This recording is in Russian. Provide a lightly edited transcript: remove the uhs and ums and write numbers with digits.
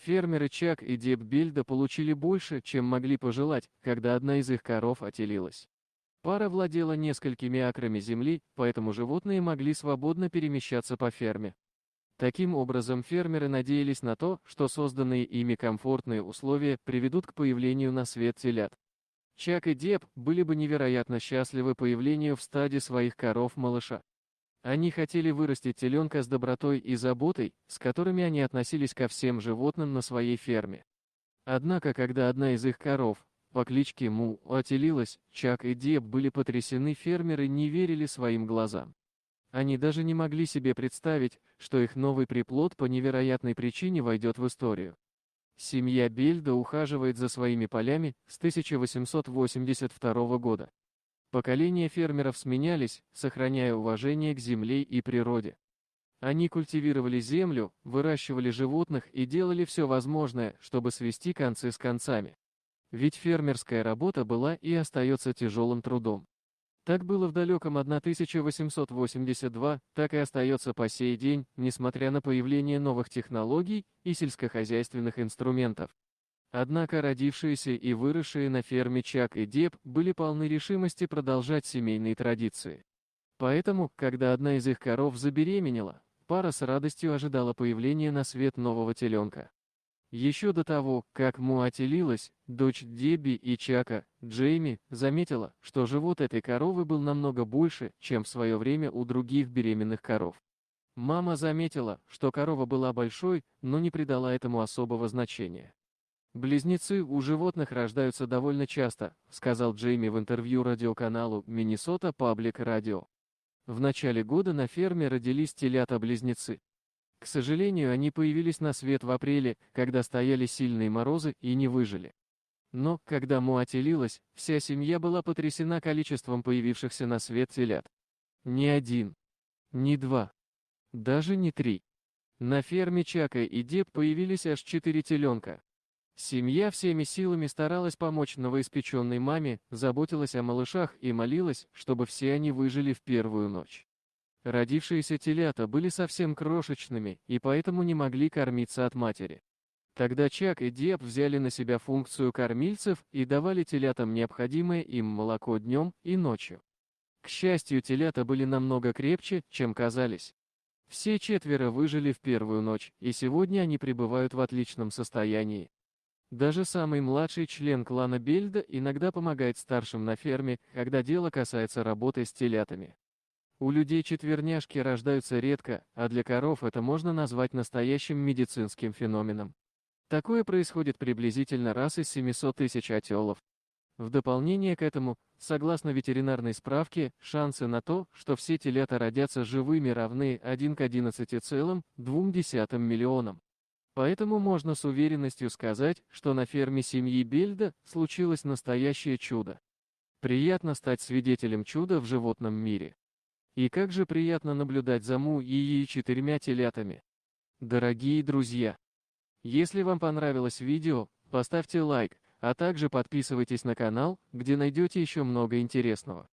Фермеры Чак и Деб Бельда получили больше, чем могли пожелать, когда одна из их коров отелилась. Пара владела несколькими акрами земли, поэтому животные могли свободно перемещаться по ферме. Таким образом, фермеры надеялись на то, что созданные ими комфортные условия приведут к появлению на свет телят. Чак и Деб были бы невероятно счастливы появлению в стаде своих коров малыша. Они хотели вырастить теленка с добротой и заботой, с которыми они относились ко всем животным на своей ферме. Однако, когда одна из их коров, по кличке Му, отелилась, Чак и Деб были потрясены, фермеры не верили своим глазам. Они даже не могли себе представить, что их новый приплод по невероятной причине войдет в историю. Семья Бельда ухаживает за своими полями с 1882 года. Поколения фермеров сменялись, сохраняя уважение к земле и природе. Они культивировали землю, выращивали животных и делали все возможное, чтобы свести концы с концами. Ведь фермерская работа была и остается тяжелым трудом. Так было в далеком 1882, так и остается по сей день, несмотря на появление новых технологий и сельскохозяйственных инструментов. Однако родившиеся и выросшие на ферме Чак и Деб были полны решимости продолжать семейные традиции. Поэтому, когда одна из их коров забеременела, пара с радостью ожидала появления на свет нового теленка. Еще до того, как Му отелилась, дочь Дебби и Чака, Джейми, заметила, что живот этой коровы был намного больше, чем в свое время у других беременных коров. Мама заметила, что корова была большой, но не придала этому особого значения. «Близнецы у животных рождаются довольно часто», сказал Джейми в интервью радиоканалу Minnesota Public Radio. В начале года на ферме родились телята-близнецы. К сожалению, они появились на свет в апреле, когда стояли сильные морозы, и не выжили. Но, когда Му отелилась, вся семья была потрясена количеством появившихся на свет телят. Ни один, ни два, даже не три. На ферме Чака и Деб появились аж 4 теленка. Семья всеми силами старалась помочь новоиспеченной маме, заботилась о малышах и молилась, чтобы все они выжили в первую ночь. Родившиеся телята были совсем крошечными и поэтому не могли кормиться от матери. Тогда Чак и Деб взяли на себя функцию кормильцев и давали телятам необходимое им молоко днем и ночью. К счастью, телята были намного крепче, чем казались. Все четверо выжили в первую ночь, и сегодня они пребывают в отличном состоянии. Даже самый младший член клана Бельда иногда помогает старшим на ферме, когда дело касается работы с телятами. У людей четверняшки рождаются редко, а для коров это можно назвать настоящим медицинским феноменом. Такое происходит приблизительно раз из 700 тысяч отелов. В дополнение к этому, согласно ветеринарной справке, шансы на то, что все телята родятся живыми, равны 1 к 11,2 миллионам. Поэтому можно с уверенностью сказать, что на ферме семьи Бельда случилось настоящее чудо. Приятно стать свидетелем чуда в животном мире. И как же приятно наблюдать за Му и ее 4 телятами. Дорогие друзья, если вам понравилось видео, поставьте лайк, а также подписывайтесь на канал, где найдете еще много интересного.